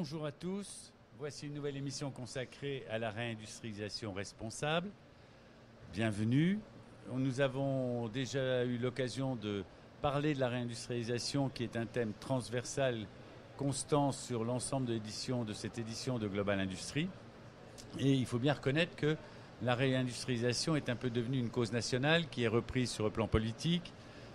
Bonjour à tous, voici une nouvelle émission consacrée à la réindustrialisation responsable. Bienvenue. Nous avons déjà eu l'occasion de parler de la réindustrialisation qui est un thème transversal constant sur l'ensemble de cette édition de Global Industrie. Et il faut bien reconnaître que la réindustrialisation est un peu devenue une cause nationale qui est reprise sur le plan politique,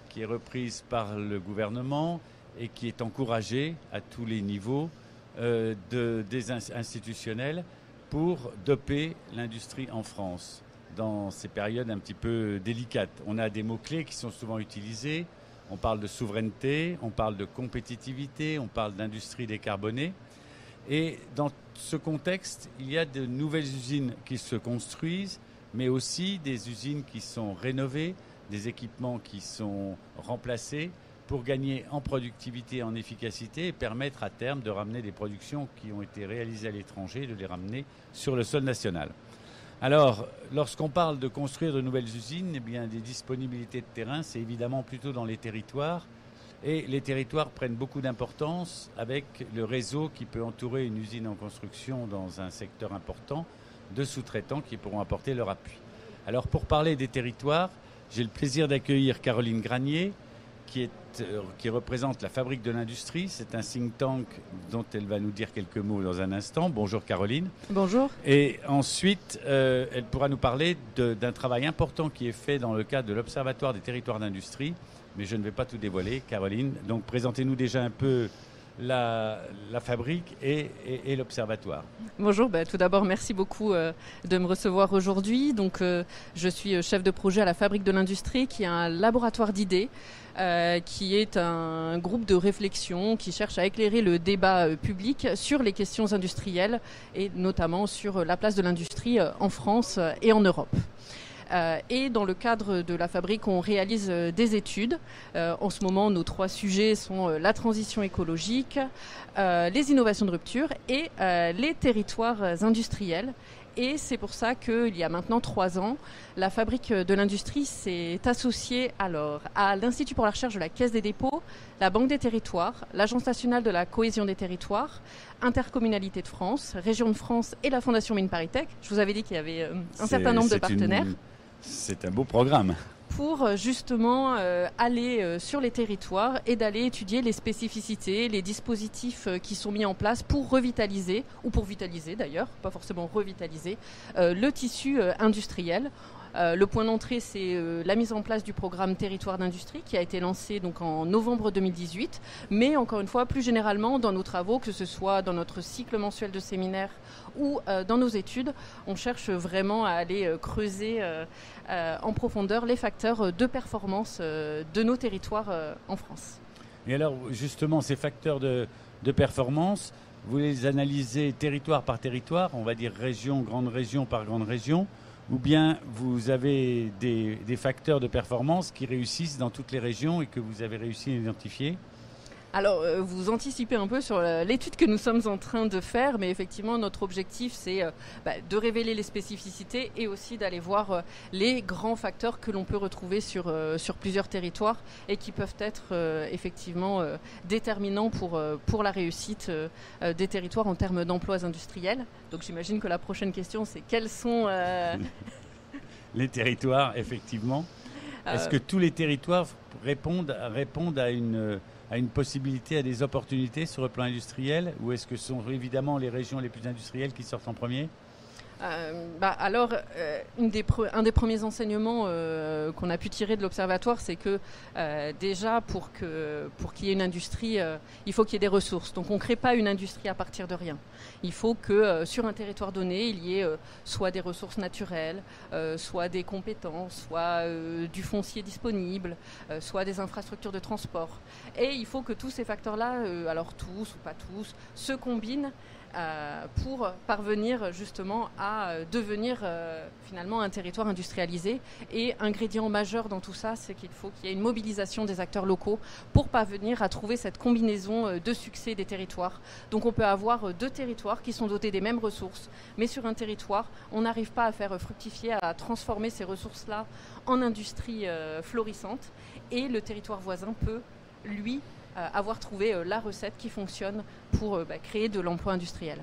qui est reprise par le gouvernement et qui est encouragée à tous les niveaux des institutionnels pour doper l'industrie en France dans ces périodes un petit peu délicates. On a des mots-clés qui sont souvent utilisés. On parle de souveraineté, on parle de compétitivité, on parle d'industrie décarbonée. Et dans ce contexte, il y a de nouvelles usines qui se construisent, mais aussi des usines qui sont rénovées, des équipements qui sont remplacés pour gagner en productivité, en efficacité et permettre à terme de ramener des productions qui ont été réalisées à l'étranger, de les ramener sur le sol national. Alors, lorsqu'on parle de construire de nouvelles usines, eh bien, des disponibilités de terrain, c'est évidemment plutôt dans les territoires. Et les territoires prennent beaucoup d'importance avec le réseau qui peut entourer une usine en construction dans un secteur important de sous-traitants qui pourront apporter leur appui. Alors, pour parler des territoires, j'ai le plaisir d'accueillir Caroline Granier, qui représente la Fabrique de l'Industrie. C'est un think tank dont elle va nous dire quelques mots dans un instant. Bonjour Caroline. Bonjour. Et ensuite, elle pourra nous parler d'un travail important qui est fait dans le cadre de l'Observatoire des territoires d'industrie. Mais je ne vais pas tout dévoiler, Caroline. Donc présentez-nous déjà un peu la fabrique et l'observatoire. Bonjour, tout d'abord merci beaucoup de me recevoir aujourd'hui. Donc, je suis chef de projet à la Fabrique de l'Industrie, qui est un laboratoire d'idées, qui est un groupe de réflexion qui cherche à éclairer le débat public sur les questions industrielles et notamment sur la place de l'industrie en France et en Europe. Et dans le cadre de la fabrique, on réalise des études. En ce moment, nos 3 sujets sont la transition écologique, les innovations de rupture et les territoires industriels. Et c'est pour ça qu'il y a maintenant 3 ans, la Fabrique de l'Industrie s'est associée alors à l'Institut pour la recherche de la Caisse des dépôts, la Banque des territoires, l'Agence nationale de la cohésion des territoires, Intercommunalité de France, Région de France et la Fondation Mines ParisTech. Je vous avais dit qu'il y avait un certain nombre de partenaires. C'est un beau programme. Pour justement aller sur les territoires et d'aller étudier les spécificités, les dispositifs qui sont mis en place pour revitaliser, ou pour vitaliser d'ailleurs, pas forcément revitaliser, le tissu industriel. Le point d'entrée, c'est la mise en place du programme Territoire d'industrie qui a été lancé donc en novembre 2018. Mais encore une fois, plus généralement, dans nos travaux, que ce soit dans notre cycle mensuel de séminaires ou dans nos études, on cherche vraiment à aller creuser en profondeur les facteurs de performance de nos territoires en France. Et alors, justement, ces facteurs de performance, vous les analysez territoire par territoire, on va dire région, grande région par grande région, ou bien vous avez des facteurs de performance qui réussissent dans toutes les régions et que vous avez réussi à identifier? Alors, vous anticipez un peu sur l'étude que nous sommes en train de faire, mais effectivement, notre objectif, c'est de révéler les spécificités et aussi d'aller voir les grands facteurs que l'on peut retrouver sur plusieurs territoires et qui peuvent être effectivement déterminants pour la réussite des territoires en termes d'emplois industriels. Donc, j'imagine que la prochaine question, c'est quels sont... Les territoires, effectivement. Est-ce que tous les territoires répondent à une possibilité, à des opportunités sur le plan industriel, ou est-ce que ce sont évidemment les régions les plus industrielles qui sortent en premier? Alors, un des premiers enseignements qu'on a pu tirer de l'Observatoire, c'est que déjà, pour qu'il y ait une industrie, il faut qu'il y ait des ressources. Donc, on ne crée pas une industrie à partir de rien. Il faut que sur un territoire donné, il y ait soit des ressources naturelles, soit des compétences, soit du foncier disponible, soit des infrastructures de transport. Et il faut que tous ces facteurs-là, alors tous ou pas tous, se combinent pour parvenir justement à devenir finalement un territoire industrialisé. Et ingrédient majeur dans tout ça, c'est qu'il faut qu'il y ait une mobilisation des acteurs locaux pour parvenir à trouver cette combinaison de succès des territoires. Donc on peut avoir 2 territoires qui sont dotés des mêmes ressources, mais sur un territoire, on n'arrive pas à faire fructifier, à transformer ces ressources-là en industrie florissante, et le territoire voisin peut, lui, avoir trouvé la recette qui fonctionne pour créer de l'emploi industriel.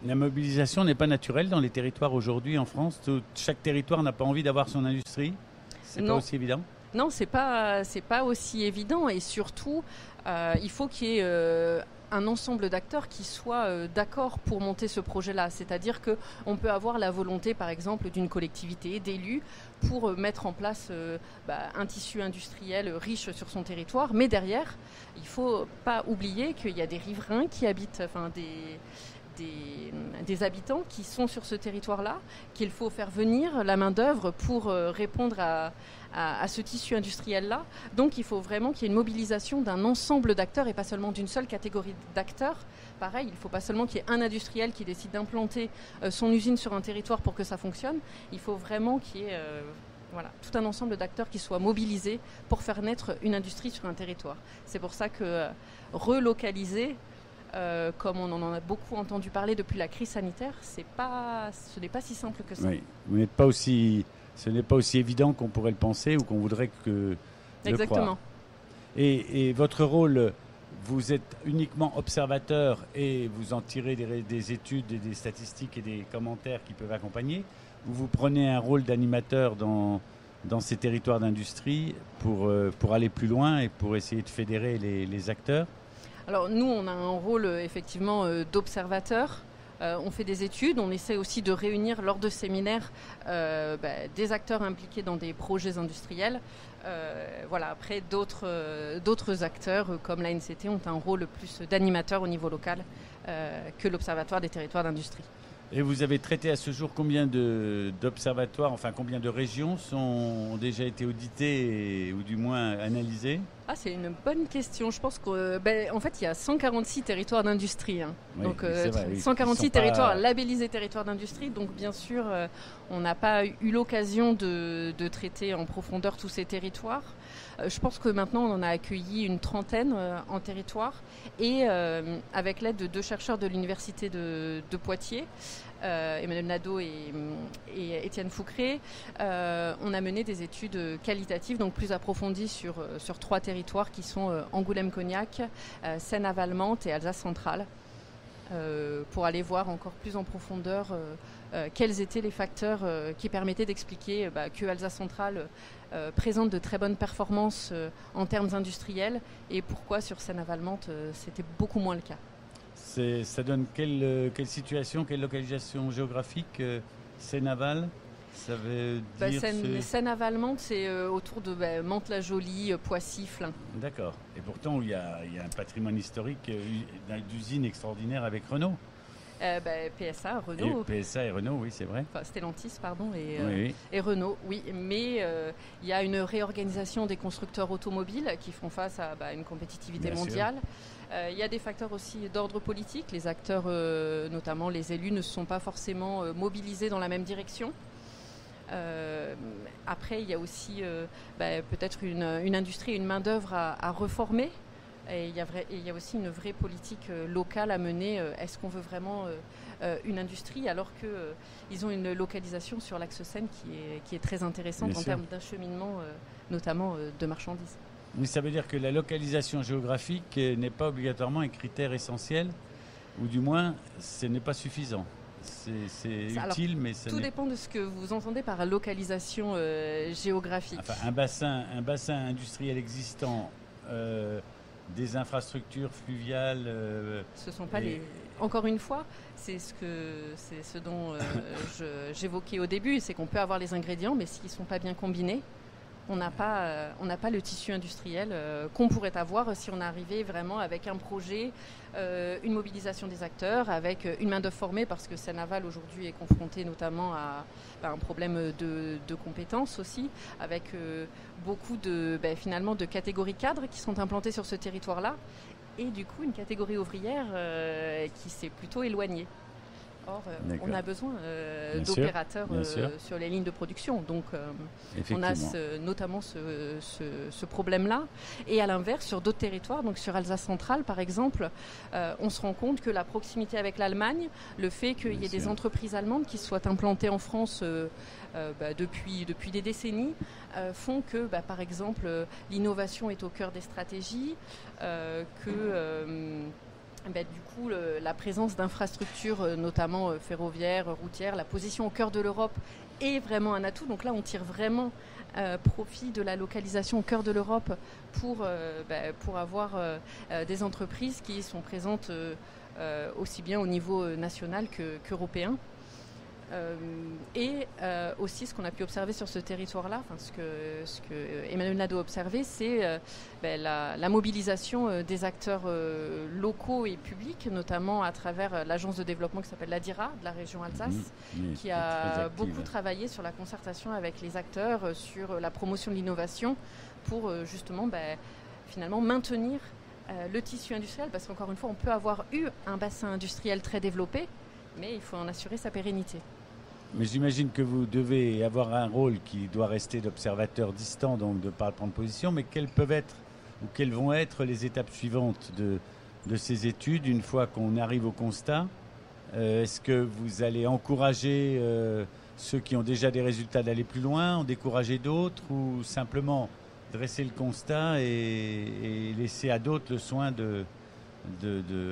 La mobilisation n'est pas naturelle dans les territoires aujourd'hui en France. Chaque territoire n'a pas envie d'avoir son industrie. C'est pas aussi évident. Non, c'est pas aussi évident, et surtout, il faut qu'il y ait un ensemble d'acteurs qui soient d'accord pour monter ce projet-là. C'est-à-dire qu'on peut avoir la volonté, par exemple, d'une collectivité, d'élus, pour mettre en place un tissu industriel riche sur son territoire. Mais derrière, il ne faut pas oublier qu'il y a des riverains qui habitent, des habitants qui sont sur ce territoire-là, qu'il faut faire venir la main-d'œuvre pour répondre à ce tissu industriel-là. Donc il faut vraiment qu'il y ait une mobilisation d'un ensemble d'acteurs et pas seulement d'une seule catégorie d'acteurs. Pareil, il ne faut pas seulement qu'il y ait un industriel qui décide d'implanter son usine sur un territoire pour que ça fonctionne. Il faut vraiment qu'il y ait tout un ensemble d'acteurs qui soient mobilisés pour faire naître une industrie sur un territoire. C'est pour ça que relocaliser, comme on en a beaucoup entendu parler depuis la crise sanitaire, ce n'est pas si simple que ça. Oui, ce n'est pas aussi évident qu'on pourrait le penser ou qu'on voudrait le croire. Et votre rôle, vous êtes uniquement observateur et vous en tirez des études et des statistiques et des commentaires qui peuvent accompagner, ou vous prenez un rôle d'animateur dans ces territoires d'industrie pour aller plus loin et pour essayer de fédérer les acteurs? Alors nous, on a un rôle effectivement d'observateur. On fait des études, on essaie aussi de réunir lors de séminaires des acteurs impliqués dans des projets industriels. Après, d'autres acteurs comme l'ANCT ont un rôle plus d'animateur au niveau local que l'Observatoire des territoires d'industrie. Et vous avez traité à ce jour combien d'observatoires, enfin combien de régions ont déjà été auditées ou du moins analysées? C'est une bonne question. Je pense qu'en fait, il y a 146 territoires d'industrie. Oui, donc, vrai, 146 territoires labellisés territoires d'industrie. Donc, bien sûr, on n'a pas eu l'occasion de traiter en profondeur tous ces territoires. Je pense que maintenant, on en a accueilli une trentaine en territoire. Et avec l'aide de 2 chercheurs de l'Université de Poitiers, Emmanuel Nadeau et Étienne Foucré, on a mené des études qualitatives, donc plus approfondies sur 3 territoires qui sont Angoulême-Cognac, Seine-Aval-Mantes et Alsace centrale, pour aller voir encore plus en profondeur quels étaient les facteurs qui permettaient d'expliquer que Alsace centrale présente de très bonnes performances en termes industriels, et pourquoi sur Seine-Aval-Mantes c'était beaucoup moins le cas. Ça donne quelle situation, quelle localisation géographique, Seine-Aval? Ça veut dire Seine-Aval-Mantes, c'est autour de Mantes-la-Jolie, Poissy, Flins. D'accord. Et pourtant, il y a un patrimoine historique d'usines extraordinaires avec Renault. PSA, Renault. PSA et Renault, oui, c'est vrai. Enfin, Stellantis, pardon, et Renault, oui. Mais il y a une réorganisation des constructeurs automobiles qui font face à une compétitivité mondiale. Il y a des facteurs aussi d'ordre politique. Les acteurs, notamment les élus, ne sont pas forcément mobilisés dans la même direction. Après, il y a aussi peut-être une industrie et une main-d'œuvre à reformer. Et il y a aussi une vraie politique locale à mener. Est-ce qu'on veut vraiment une industrie alors qu'ils ont une localisation sur l'axe Seine qui est très intéressante en termes d'acheminement, notamment de marchandises. Oui, ça veut dire que la localisation géographique n'est pas obligatoirement un critère essentiel, ou du moins, ce n'est pas suffisant. C'est utile, mais tout dépend de ce que vous entendez par localisation géographique. Enfin, un bassin industriel existant, des infrastructures fluviales. Ce sont pas Encore une fois, c'est ce dont j'évoquais au début, c'est qu'on peut avoir les ingrédients, mais s'ils ne sont pas bien combinés, on n'a pas le tissu industriel qu'on pourrait avoir si on arrivait vraiment avec un projet, une mobilisation des acteurs, avec une main-d'œuvre formée, parce que Seine-Aval aujourd'hui est confronté notamment à un problème de compétences aussi, avec beaucoup finalement de catégories cadres qui sont implantées sur ce territoire-là, et du coup une catégorie ouvrière qui s'est plutôt éloignée. Or, on a besoin d'opérateurs sur les lignes de production. Donc, on a notamment ce problème-là. Et à l'inverse, sur d'autres territoires, donc sur Alsace centrale, par exemple, on se rend compte que la proximité avec l'Allemagne, le fait qu'il y ait des entreprises allemandes qui soient implantées en France depuis des décennies, font que, par exemple, l'innovation est au cœur des stratégies, du coup, la présence d'infrastructures, notamment ferroviaires, routières, la position au cœur de l'Europe est vraiment un atout. Donc là, on tire vraiment profit de la localisation au cœur de l'Europe pour avoir des entreprises qui sont présentes aussi bien au niveau national qu'européen. Aussi, ce qu'on a pu observer sur ce territoire-là, ce que Emmanuel Nadeau a observé, c'est la mobilisation des acteurs locaux et publics, notamment à travers l'agence de développement qui s'appelle l'ADIRA de la région Alsace, qui a beaucoup travaillé sur la concertation avec les acteurs, sur la promotion de l'innovation pour justement finalement maintenir le tissu industriel, parce qu'encore une fois, on peut avoir eu un bassin industriel très développé, mais il faut en assurer sa pérennité. Mais j'imagine que vous devez avoir un rôle qui doit rester d'observateur distant, donc de ne pas prendre position, mais quelles peuvent être ou quelles vont être les étapes suivantes de ces études une fois qu'on arrive au constat? Est-ce que vous allez encourager ceux qui ont déjà des résultats d'aller plus loin, en décourager d'autres, ou simplement dresser le constat et laisser à d'autres le soin de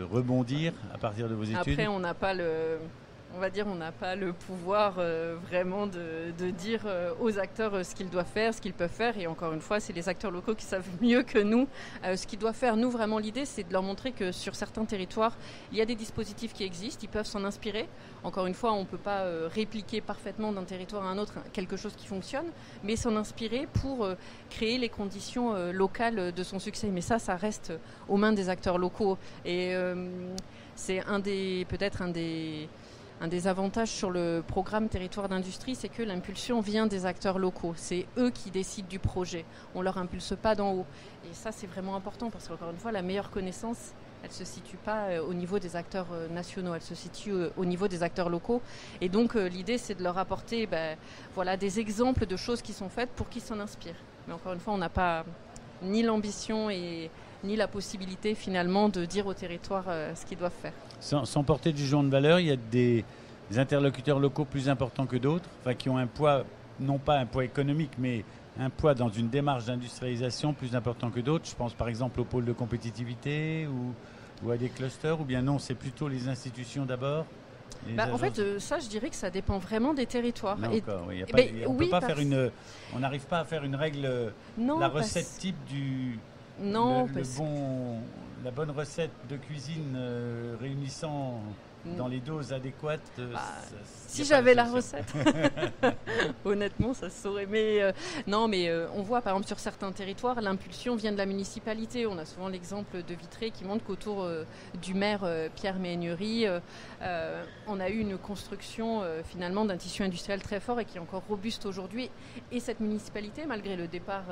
rebondir à partir de vos études? Après, on n'a pas le pouvoir vraiment de dire aux acteurs ce qu'ils doivent faire, ce qu'ils peuvent faire. Et encore une fois, c'est les acteurs locaux qui savent mieux que nous ce qu'ils doivent faire. Nous, vraiment, l'idée, c'est de leur montrer que sur certains territoires, il y a des dispositifs qui existent, ils peuvent s'en inspirer. Encore une fois, on ne peut pas répliquer parfaitement d'un territoire à un autre quelque chose qui fonctionne, mais s'en inspirer pour créer les conditions locales de son succès. Mais ça reste aux mains des acteurs locaux. Et c'est peut-être un des avantages sur le programme Territoire d'industrie, c'est que l'impulsion vient des acteurs locaux. C'est eux qui décident du projet. On ne leur impulse pas d'en haut. Et ça, c'est vraiment important parce qu'encore une fois, la meilleure connaissance, elle ne se situe pas au niveau des acteurs nationaux, elle se situe au niveau des acteurs locaux. Et donc, l'idée, c'est de leur apporter des exemples de choses qui sont faites pour qu'ils s'en inspirent. Mais encore une fois, on n'a pas ni l'ambition ni la possibilité finalement de dire au territoire ce qu'ils doivent faire. Sans porter du jugement de valeur, il y a des interlocuteurs locaux plus importants que d'autres, qui ont un poids, non pas un poids économique, mais un poids dans une démarche d'industrialisation plus important que d'autres. Je pense par exemple au pôle de compétitivité ou à des clusters, ou bien non, c'est plutôt les institutions d'abord? En fait, ça, je dirais que ça dépend vraiment des territoires. On n'arrive pas à faire une règle, la recette type du... Non, la bonne recette de cuisine réunissant dans les doses adéquates. Si j'avais la recette, honnêtement, ça se saurait. Mais on voit par exemple sur certains territoires, l'impulsion vient de la municipalité. On a souvent l'exemple de Vitré qui montre qu'autour du maire Pierre Méhaignerie, on a eu une construction finalement d'un tissu industriel très fort et qui est encore robuste aujourd'hui. Et cette municipalité, malgré le départ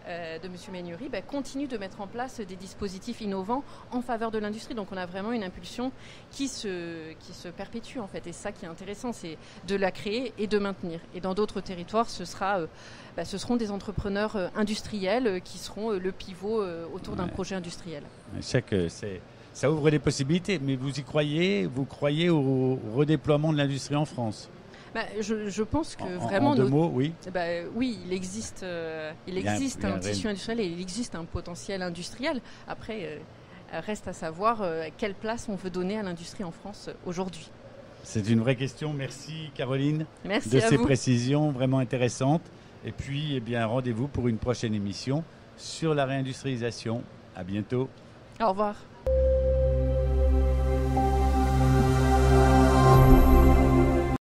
de M. Méhaignerie, continue de mettre en place des dispositifs innovants en faveur de l'industrie. Donc on a vraiment une impulsion qui se perpétue en fait. Et ça qui est intéressant, c'est de la créer et de maintenir. Et dans d'autres territoires, ce seront des entrepreneurs industriels qui seront le pivot autour d'un projet industriel. Ça ouvre des possibilités, mais vous croyez au redéploiement de l'industrie en France? Je pense que vraiment... En deux mots, oui. Oui, il existe un tissu industriel et il existe un potentiel industriel. Après, reste à savoir quelle place on veut donner à l'industrie en France aujourd'hui. C'est une vraie question. Merci Caroline de ces précisions vraiment intéressantes. Et puis, rendez-vous pour une prochaine émission sur la réindustrialisation. À bientôt. Au revoir.